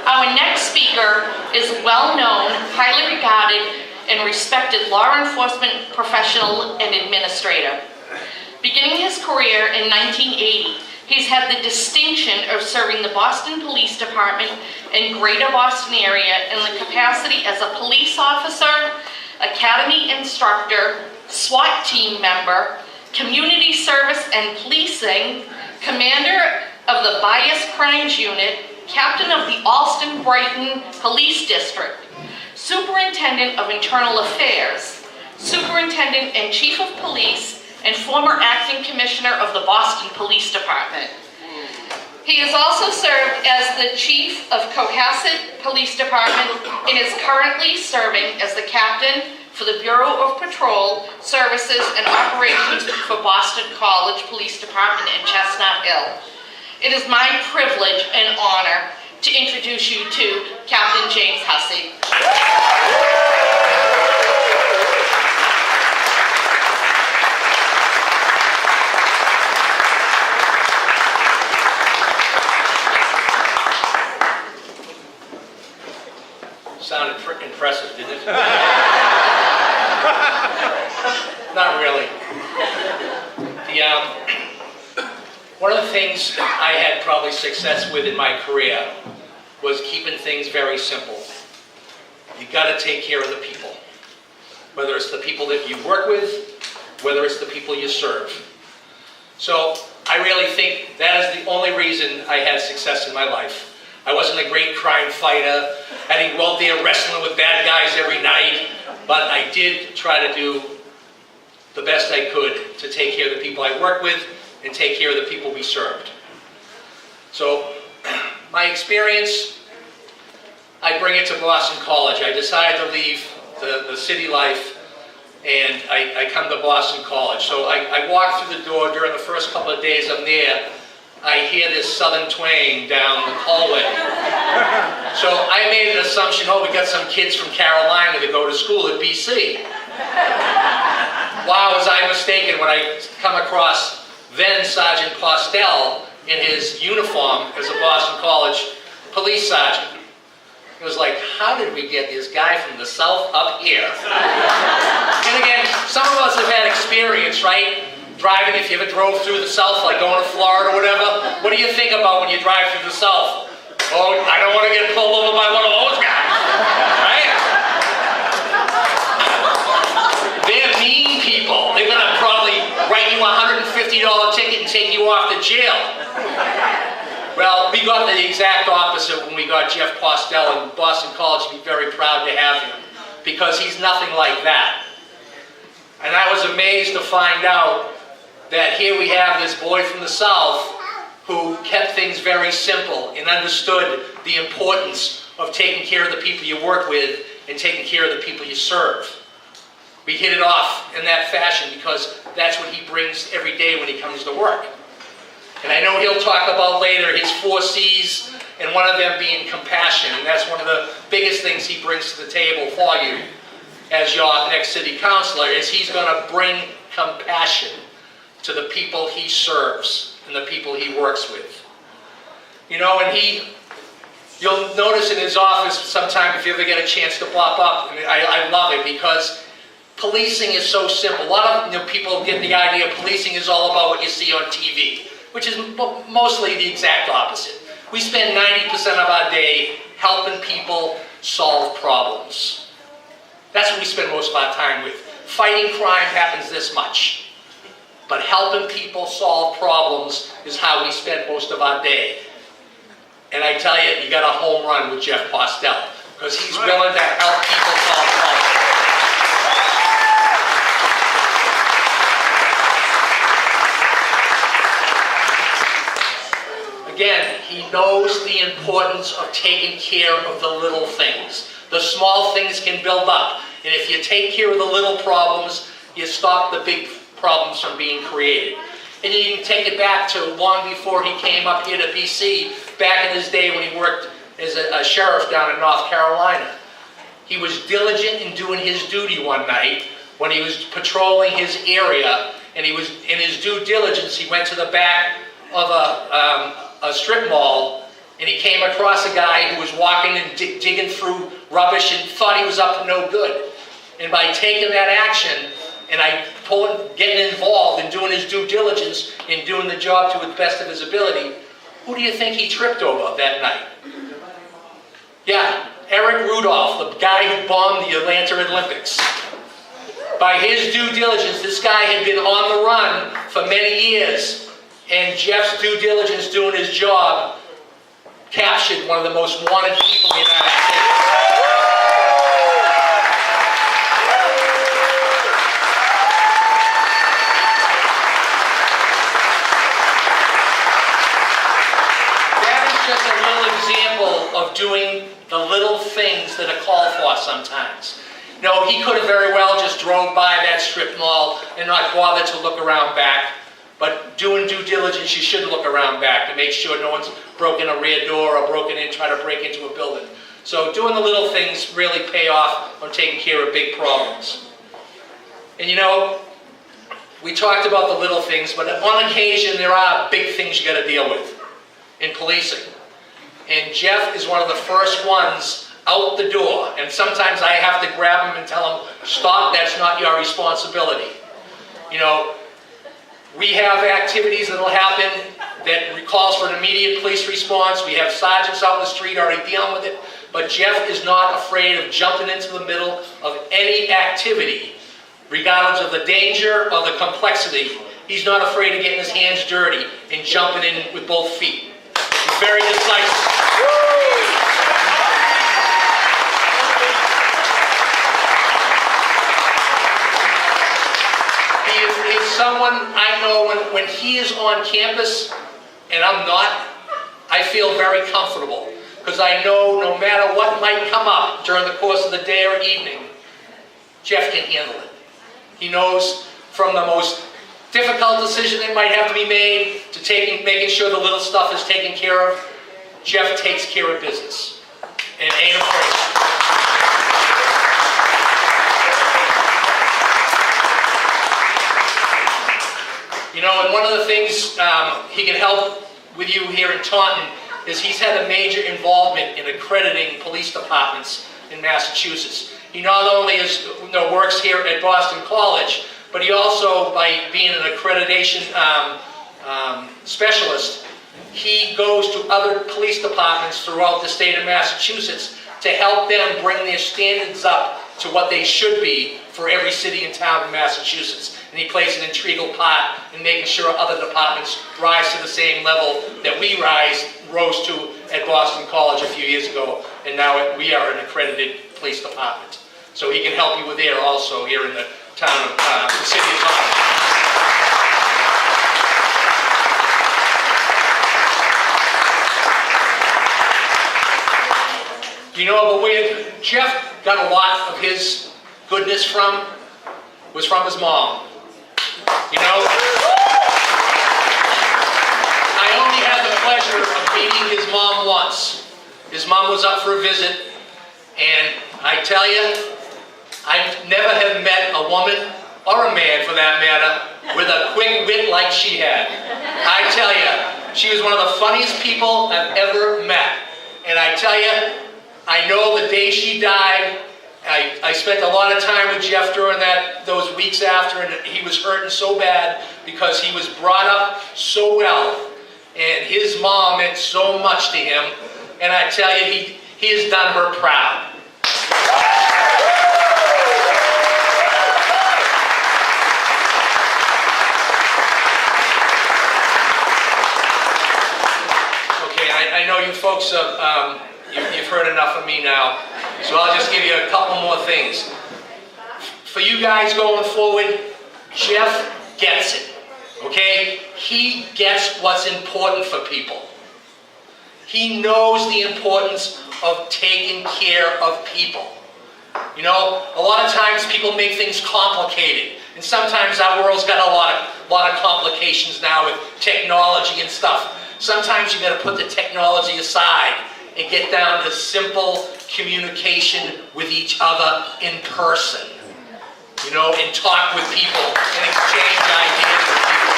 Our next speaker is a well-known, highly regarded, and respected law enforcement professional and administrator. Beginning his career in 1980, he's had the distinction of serving the Boston Police Department and Greater Boston area in the capacity as a police officer, academy instructor, SWAT team member, community service and policing, commander of the Bias Crimes Unit, captain of the Allston-Brighton Police District, superintendent of internal affairs, superintendent and chief of police, and former acting commissioner of the Boston Police Department. He has also served as the chief of Cohasset Police Department and is currently serving as the captain for the Bureau of Patrol Services and Operations for Boston College Police Department in Chestnut Hill. It is my privilege and honor to introduce you to Captain James Hussey. Sounded impressive, didn't it? Not really. One of the things I had probably success with in my career was keeping things very simple. You got to take care of the people. Whether it's the people that you work with, whether it's the people you serve. So I really think that is the only reason I had success in my life. I wasn't a great crime fighter. I didn't go out there wrestling with bad guys every night, but I did try to do the best I could to take care of the people I work with and take care of the people we served. So my experience, I bring it to Boston College. I decided to leave the city life and I come to Boston College. So I walk through the door during the first couple of days I'm there. I hear this southern twang down the hallway. So I made an assumption, oh, we got some kids from Carolina to go to school at BC. Wow, was I mistaken when I come across then Sergeant Postel in his uniform as a Boston College police sergeant. It was like, how did we get this guy from the south up here? And again, some of us have had experience, right? Driving, if you ever drove through the south, like going to Florida or whatever, what do you think about when you drive through the south? Oh, I don't want to get pulled over by one of those guys, right? They're mean people. They're going to probably write you a $150 ticket and take you off to jail. Well, we got the exact opposite when we got Jeff Postel, and Boston College would be very proud to have him because he's nothing like that. And I was amazed to find out that here we have this boy from the South who kept things very simple and understood the importance of taking care of the people you work with and taking care of the people you serve. We hit it off in that fashion because that's what he brings every day when he comes to work. And I know he'll talk about later his 4 C's, and one of them being compassion. And that's one of the biggest things he brings to the table for you as your next city councilor, is he's going to bring compassion to the people he serves and the people he works with. You know, and you'll notice in his office sometime if you ever get a chance to pop up, I love it because policing is so simple. A lot of people get the idea policing is all about what you see on TV, which is mostly the exact opposite. We spend 90% of our day helping people solve problems. That's what we spend most of our time with. Fighting crime happens this much. But helping people solve problems is how we spend most of our day. And I tell you, you got a home run with Jeff Postel, because he's willing to help people solve problems. Again, he knows the importance of taking care of the little things. The small things can build up. And if you take care of the little problems, you stop the big problems from being created. And you can take it back to long before he came up here to BC, back in his day when he worked as a sheriff down in North Carolina. He was diligent in doing his duty one night when he was patrolling his area, and he was in his due diligence, he went to the back of a strip mall and he came across a guy who was walking and digging through rubbish and thought he was up to no good. And by taking that action, and getting involved and doing his due diligence in doing the job to the best of his ability, who do you think he tripped over that night? Yeah, Eric Rudolph, the guy who bombed the Atlanta Olympics. By his due diligence, this guy had been on the run for many years, and Jeff's due diligence doing his job captured one of the most wanted people in the United States. Just a little example of doing the little things that are called for sometimes. No, he could have very well just drove by that strip mall and not bothered to look around back. But doing due diligence, you should look around back to make sure no one's broken a rear door or broken in, trying to break into a building. So doing the little things really pay off on taking care of big problems. And you know, we talked about the little things, but on occasion there are big things you got to deal with in policing. And Jeff is one of the first ones out the door. And sometimes I have to grab him and tell him, stop, that's not your responsibility. You know, we have activities that will happen that calls for an immediate police response. We have sergeants out in the street already dealing with it. But Jeff is not afraid of jumping into the middle of any activity, regardless of the danger or the complexity. He's not afraid of getting his hands dirty and jumping in with both feet. He's very decisive. He is someone I know when he is on campus and I'm not, I feel very comfortable because I know no matter what might come up during the course of the day or evening, Jeff can handle it. He knows from the most difficult decision that might have to be made to making sure the little stuff is taken care of, Jeff takes care of business and ain't afraid. You know, and one of the things he can help with you here in Taunton is he's had a major involvement in accrediting police departments in Massachusetts. He not only works here at Boston College, but he also, by being an accreditation specialist, he goes to other police departments throughout the state of Massachusetts to help them bring their standards up to what they should be for every city and town in Massachusetts. And he plays an integral part in making sure other departments rise to the same level that we rose to at Boston College a few years ago, and now we are an accredited police department. So he can help you with there also here in the town of the city of Taunton. You know, but where Jeff got a lot of his goodness was from his mom. You know, I only had the pleasure of meeting his mom once. His mom was up for a visit, and I tell you, I never have met a woman, or a man for that matter, with a quick wit like she had. I tell you, she was one of the funniest people I've ever met. And I tell you, I know the day she died, I spent a lot of time with Jeff during those weeks after, and he was hurting so bad because he was brought up so well, and his mom meant so much to him. And I tell you, he has done her proud. Okay, I know you folks have. You've heard enough of me now, so I'll just give you a couple more things. For you guys going forward, Jeff gets it, okay? He gets what's important for people. He knows the importance of taking care of people. You know, a lot of times people make things complicated, and sometimes our world's got a lot of complications now with technology and stuff. Sometimes you got to put the technology aside and get down to simple communication with each other in person. You know, and talk with people and exchange ideas with people.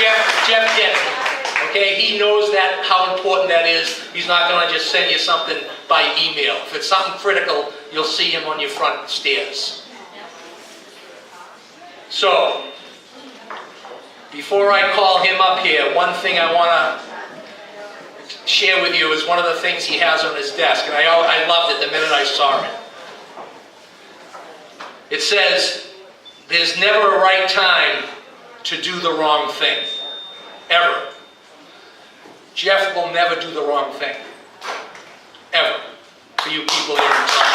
Jeff gets it. Okay, he knows that, how important that is. He's not gonna just send you something by email. If it's something critical, you'll see him on your front stairs. So, before I call him up here, one thing I wanna share with you is one of the things he has on his desk, and I loved it the minute I saw it. It says, there's never a right time to do the wrong thing, ever. Jeff will never do the wrong thing, ever, for you people here in town.